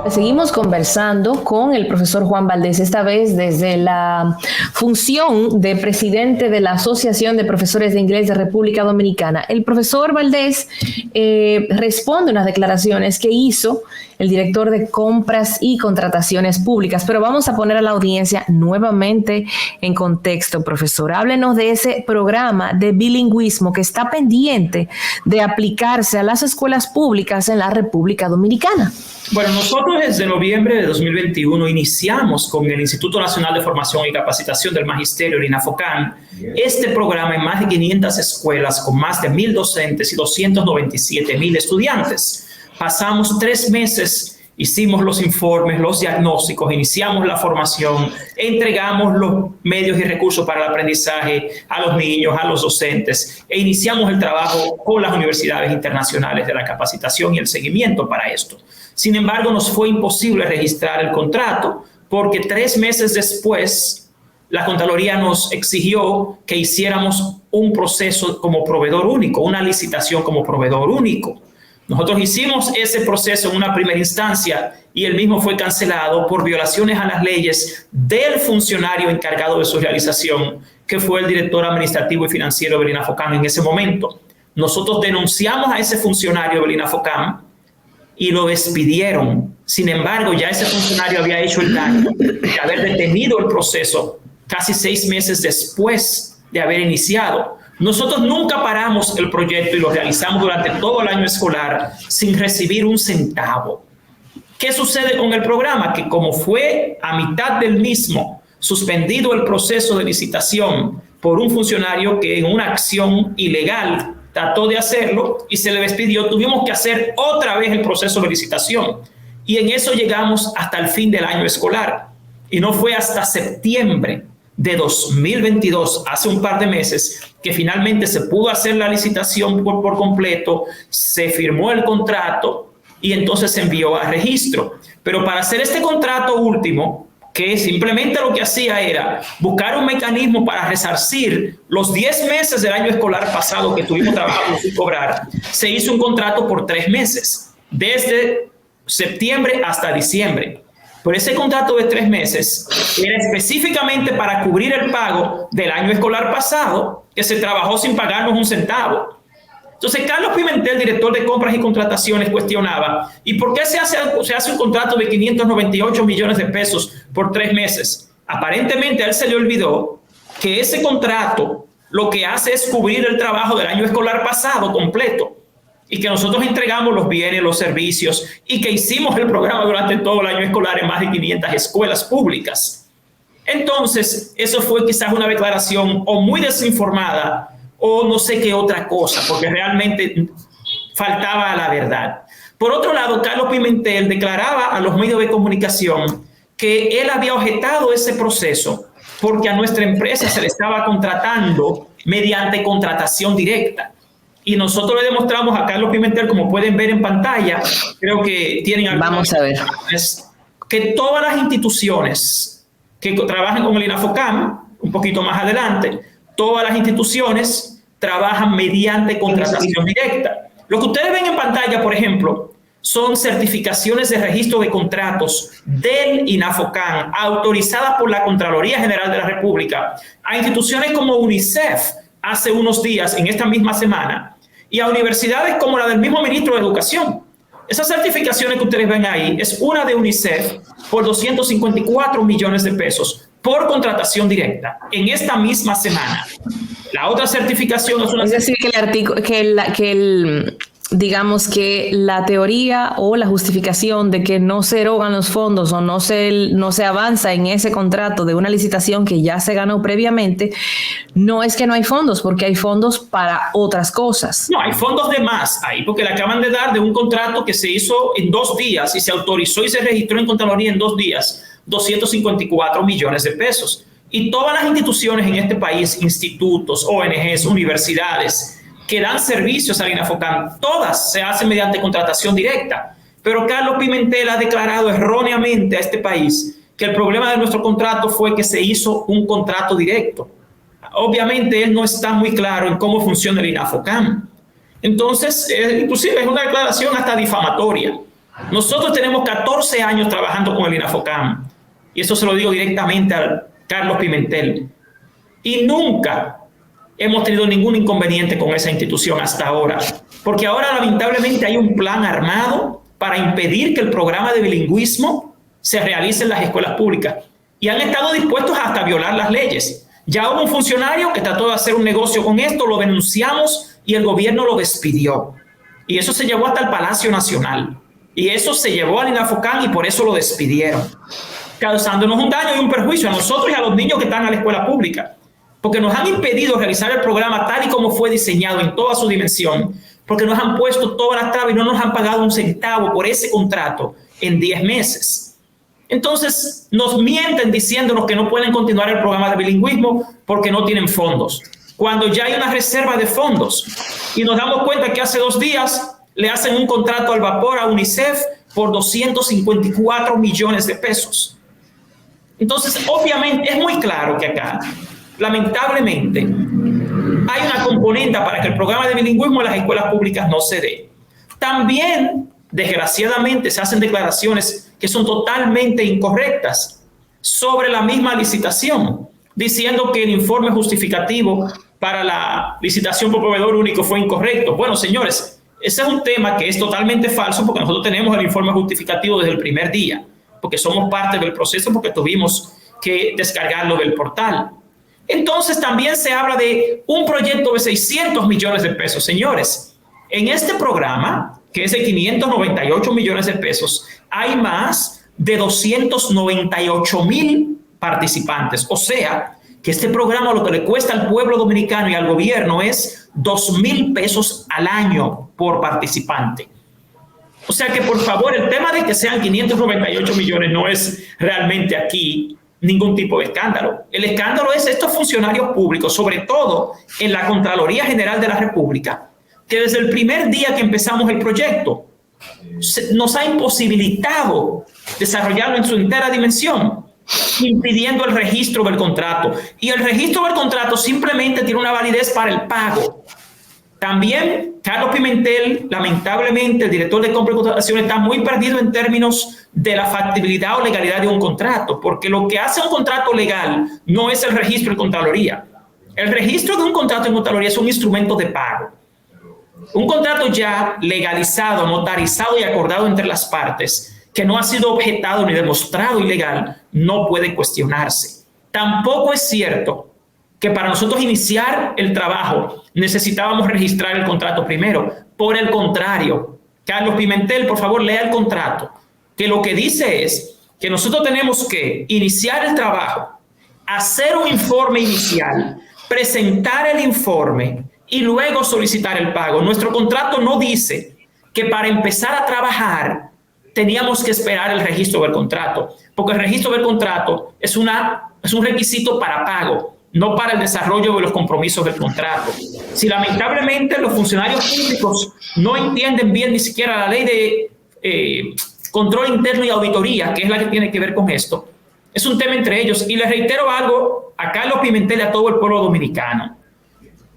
Seguimos conversando con el profesor Juan Valdés, esta vez desde la función de presidente de la Asociación de Profesores de Inglés de República Dominicana. El profesor Valdés responde a unas declaraciones que hizo el director de Compras y Contrataciones Públicas, pero vamos a poner a la audiencia nuevamente en contexto, profesor. Háblenos de ese programa de bilingüismo que está pendiente de aplicarse a las escuelas públicas en la República Dominicana. Bueno, nosotros desde noviembre de 2021 iniciamos con el Instituto Nacional de Formación y Capacitación del Magisterio, el INAFOCAM, este programa en más de 500 escuelas con más de 1,000 docentes y 297,000 estudiantes. Pasamos 3 meses, hicimos los informes, los diagnósticos, iniciamos la formación, entregamos los medios y recursos para el aprendizaje a los niños, a los docentes, e iniciamos el trabajo con las universidades internacionales de la capacitación y el seguimiento para esto. Sin embargo, nos fue imposible registrar el contrato porque 3 meses después la Contraloría nos exigió que hiciéramos un proceso como proveedor único, una licitación como proveedor único. Nosotros hicimos ese proceso en una primera instancia y el mismo fue cancelado por violaciones a las leyes del funcionario encargado de su realización, que fue el director administrativo y financiero del INAFOCAM en ese momento. Nosotros denunciamos a ese funcionario del INAFOCAM y lo despidieron. Sin embargo, ya ese funcionario había hecho el daño de haber detenido el proceso casi 6 meses después de haber iniciado. Nosotros nunca paramos el proyecto y lo realizamos durante todo el año escolar sin recibir un centavo. ¿Qué sucede con el programa? Que como fue a mitad del mismo suspendido el proceso de licitación por un funcionario que en una acción ilegal trató de hacerlo y se le despidió, tuvimos que hacer otra vez el proceso de licitación. Y en eso llegamos hasta el fin del año escolar. Y no fue hasta septiembre de 2022, hace un par de meses, que finalmente se pudo hacer la licitación por completo, se firmó el contrato y entonces se envió a registro. Pero para hacer este contrato último, que simplemente lo que hacía era buscar un mecanismo para resarcir los 10 meses del año escolar pasado que estuvimos trabajando sin cobrar, se hizo un contrato por 3 meses, desde septiembre hasta diciembre. Pero ese contrato de 3 meses era específicamente para cubrir el pago del año escolar pasado, que se trabajó sin pagarnos un centavo. Entonces, Carlos Pimentel, director de Compras y Contrataciones, cuestionaba, ¿y por qué se hace un contrato de 598 millones de pesos por 3 meses? Aparentemente, a él se le olvidó que ese contrato lo que hace es cubrir el trabajo del año escolar pasado completo, y que nosotros entregamos los bienes, los servicios, y que hicimos el programa durante todo el año escolar en más de 500 escuelas públicas. Entonces, eso fue quizás una declaración o muy desinformada o no sé qué otra cosa, porque realmente faltaba a la verdad. Por otro lado, Carlos Pimentel declaraba a los medios de comunicación que él había objetado ese proceso porque a nuestra empresa se le estaba contratando mediante contratación directa. Y nosotros le demostramos a Carlos Pimentel, como pueden ver en pantalla, creo que tienen algunas. Vamos a ver. Que todas las instituciones que trabajan con el INAFOCAM, un poquito más adelante, todas las instituciones trabajan mediante contratación directa. Lo que ustedes ven en pantalla, por ejemplo, son certificaciones de registro de contratos del INAFOCAM, autorizadas por la Contraloría General de la República, a instituciones como UNICEF, hace unos días, en esta misma semana, y a universidades como la del mismo ministro de Educación. Esas certificaciones que ustedes ven ahí es una de UNICEF por 254 millones de pesos por contratación directa en esta misma semana. La otra certificación es una... Es decir, digamos que la teoría o la justificación de que no se erogan los fondos o no se avanza en ese contrato de una licitación que ya se ganó previamente, no es que no hay fondos, porque hay fondos para otras cosas. No, hay fondos de más ahí, porque le acaban de dar de un contrato que se hizo en 2 días y se autorizó y se registró en Contraloría en 2 días, 254 millones de pesos. Y todas las instituciones en este país, institutos, ONGs, universidades, que dan servicios al INAFOCAM, todas se hacen mediante contratación directa. Pero Carlos Pimentel ha declarado erróneamente a este país que el problema de nuestro contrato fue que se hizo un contrato directo. Obviamente él no está muy claro en cómo funciona el INAFOCAM. Entonces, inclusive es una declaración hasta difamatoria. Nosotros tenemos 14 años trabajando con el INAFOCAM, y eso se lo digo directamente a Carlos Pimentel, y nunca hemos tenido ningún inconveniente con esa institución hasta ahora, porque ahora lamentablemente hay un plan armado para impedir que el programa de bilingüismo se realice en las escuelas públicas, y han estado dispuestos hasta a violar las leyes. Ya hubo un funcionario que trató de hacer un negocio con esto, lo denunciamos y el gobierno lo despidió, y eso se llevó hasta el Palacio Nacional, y eso se llevó al INAFOCAM y por eso lo despidieron, causándonos un daño y un perjuicio a nosotros y a los niños que están en la escuela pública, porque nos han impedido realizar el programa tal y como fue diseñado en toda su dimensión, porque nos han puesto todas las trabas y no nos han pagado un centavo por ese contrato en 10 meses. Entonces nos mienten diciéndonos que no pueden continuar el programa de bilingüismo porque no tienen fondos, cuando ya hay una reserva de fondos. Y nos damos cuenta que hace 2 días le hacen un contrato al vapor a UNICEF por 254 millones de pesos. Entonces, obviamente, es muy claro que acá, lamentablemente, hay una componente para que el programa de bilingüismo en las escuelas públicas no se dé. También, desgraciadamente, se hacen declaraciones que son totalmente incorrectas sobre la misma licitación, diciendo que el informe justificativo para la licitación por proveedor único fue incorrecto. Bueno, señores, ese es un tema que es totalmente falso, porque nosotros tenemos el informe justificativo desde el primer día, porque somos parte del proceso, porque tuvimos que descargarlo del portal. Entonces también se habla de un proyecto de 600 millones de pesos. Señores, en este programa, que es de 598 millones de pesos, hay más de 298,000 participantes. O sea, que este programa lo que le cuesta al pueblo dominicano y al gobierno es 2,000 pesos al año por participante. O sea que, por favor, el tema de que sean 598 millones no es realmente aquí ningún tipo de escándalo. El escándalo es estos funcionarios públicos, sobre todo en la Contraloría General de la República, que desde el primer día que empezamos el proyecto nos ha imposibilitado desarrollarlo en su entera dimensión, impidiendo el registro del contrato. Y el registro del contrato simplemente tiene una validez para el pago. También Carlos Pimentel, lamentablemente, el director de compra y contratación, está muy perdido en términos de la factibilidad o legalidad de un contrato, porque lo que hace un contrato legal no es el registro en Contraloría. El registro de un contrato en Contraloría es un instrumento de pago. Un contrato ya legalizado, notarizado y acordado entre las partes, que no ha sido objetado ni demostrado ilegal, no puede cuestionarse. Tampoco es cierto que para nosotros iniciar el trabajo necesitábamos registrar el contrato primero. Por el contrario, Carlos Pimentel, por favor, lea el contrato, que lo que dice es que nosotros tenemos que iniciar el trabajo, hacer un informe inicial, presentar el informe y luego solicitar el pago. Nuestro contrato no dice que para empezar a trabajar teníamos que esperar el registro del contrato, porque el registro del contrato es un requisito para pago, no para el desarrollo de los compromisos del contrato. Si lamentablemente los funcionarios públicos no entienden bien ni siquiera la ley de control interno y auditoría, que es la que tiene que ver con esto, es un tema entre ellos. Y les reitero algo a Carlos Pimentel y a todo el pueblo dominicano.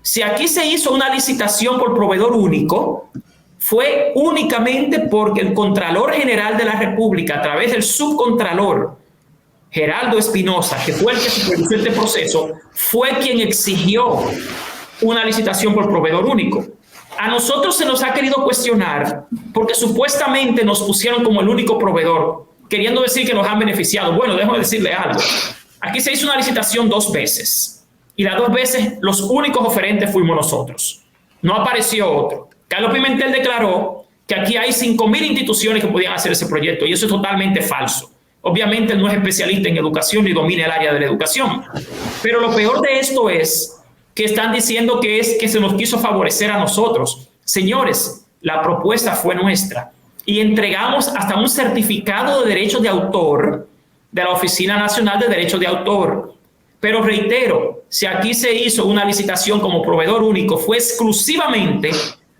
Si aquí se hizo una licitación por proveedor único, fue únicamente porque el Contralor General de la República, a través del subcontralor Geraldo Espinosa, que fue el que supervisó este proceso, fue quien exigió una licitación por proveedor único. A nosotros se nos ha querido cuestionar porque supuestamente nos pusieron como el único proveedor, queriendo decir que nos han beneficiado. Bueno, déjame decirle algo. Aquí se hizo una licitación 2 veces y las 2 veces los únicos oferentes fuimos nosotros. No apareció otro. Carlos Pimentel declaró que aquí hay 5,000 instituciones que podían hacer ese proyecto y eso es totalmente falso. Obviamente él no es especialista en educación ni domina el área de la educación. Pero lo peor de esto es que están diciendo que es que se nos quiso favorecer a nosotros. Señores, la propuesta fue nuestra y entregamos hasta un certificado de derechos de autor de la Oficina Nacional de Derechos de Autor. Pero reitero, si aquí se hizo una licitación como proveedor único, fue exclusivamente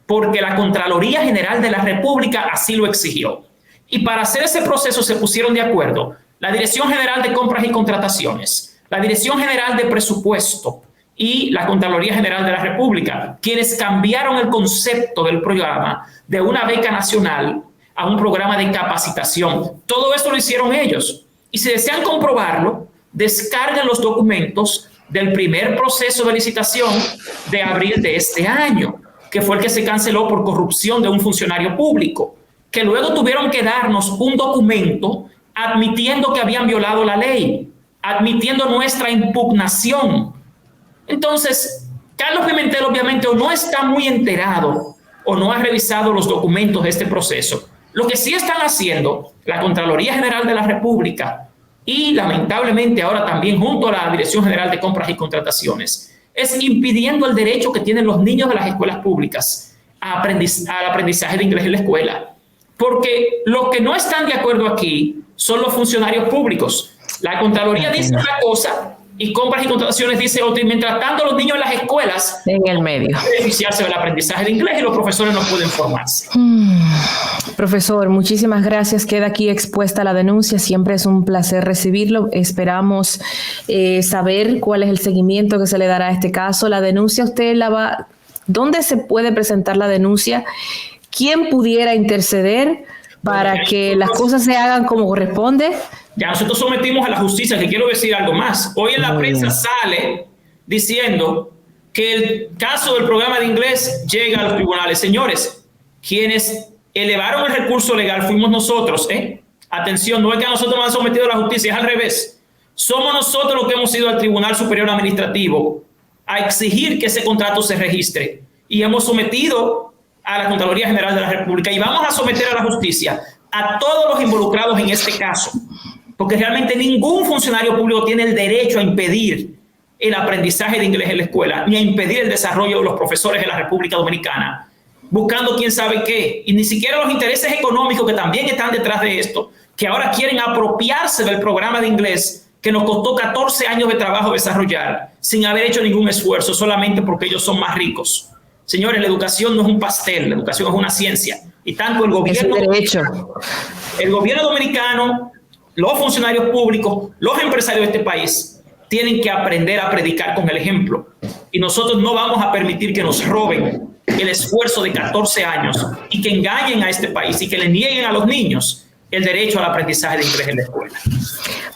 porque la Contraloría General de la República así lo exigió. Y para hacer ese proceso se pusieron de acuerdo la Dirección General de Compras y Contrataciones, la Dirección General de Presupuesto y la Contraloría General de la República, quienes cambiaron el concepto del programa de una beca nacional a un programa de capacitación. Todo esto lo hicieron ellos. Y si desean comprobarlo, descarguen los documentos del primer proceso de licitación de abril de este año, que fue el que se canceló por corrupción de un funcionario público, que luego tuvieron que darnos un documento admitiendo que habían violado la ley, admitiendo nuestra impugnación. Entonces, Carlos Pimentel obviamente o no está muy enterado o no ha revisado los documentos de este proceso. Lo que sí están haciendo la Contraloría General de la República y lamentablemente ahora también junto a la Dirección General de Compras y Contrataciones es impidiendo el derecho que tienen los niños de las escuelas públicas al aprendizaje de inglés en la escuela. Porque los que no están de acuerdo aquí son los funcionarios públicos. La Contraloría dice una cosa y Compras y Contrataciones dice otra, y mientras tanto los niños en las escuelas en el medio beneficiarse del aprendizaje de inglés y los profesores no pueden formarse. Profesor, muchísimas gracias. Queda aquí expuesta la denuncia. Siempre es un placer recibirlo. Esperamos saber cuál es el seguimiento que se le dará a este caso. La denuncia usted la va... ¿Dónde se puede presentar la denuncia? ¿Quién pudiera interceder para que las cosas se hagan como corresponde? Ya nosotros sometimos a la justicia, que quiero decir algo más. Hoy en la prensa sale diciendo que el caso del programa de inglés llega a los tribunales. Señores, quienes elevaron el recurso legal fuimos nosotros. Atención, no es que a nosotros nos han sometido a la justicia, es al revés. Somos nosotros los que hemos ido al Tribunal Superior Administrativo a exigir que ese contrato se registre. Y hemos sometido a la Contraloría General de la República y vamos a someter a la justicia a todos los involucrados en este caso. Porque realmente ningún funcionario público tiene el derecho a impedir el aprendizaje de inglés en la escuela, ni a impedir el desarrollo de los profesores en la República Dominicana, buscando quién sabe qué, y ni siquiera los intereses económicos que también están detrás de esto, que ahora quieren apropiarse del programa de inglés que nos costó 14 años de trabajo desarrollar, sin haber hecho ningún esfuerzo, solamente porque ellos son más ricos. Señores, la educación no es un pastel, la educación es una ciencia, y tanto el gobierno dominicano, los funcionarios públicos, los empresarios de este país tienen que aprender a predicar con el ejemplo. Y nosotros no vamos a permitir que nos roben el esfuerzo de 14 años y que engañen a este país y que le nieguen a los niños el derecho al aprendizaje de inglés en la escuela.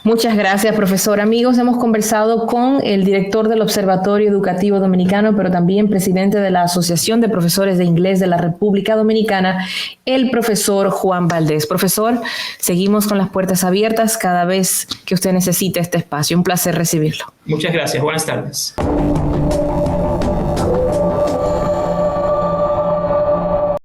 Muchas gracias, profesor. Amigos, hemos conversado con el director del Observatorio Educativo Dominicano, pero también presidente de la Asociación de Profesores de Inglés de la República Dominicana, el profesor Juan Valdés. Profesor, seguimos con las puertas abiertas cada vez que usted necesite este espacio. Un placer recibirlo. Muchas gracias. Buenas tardes.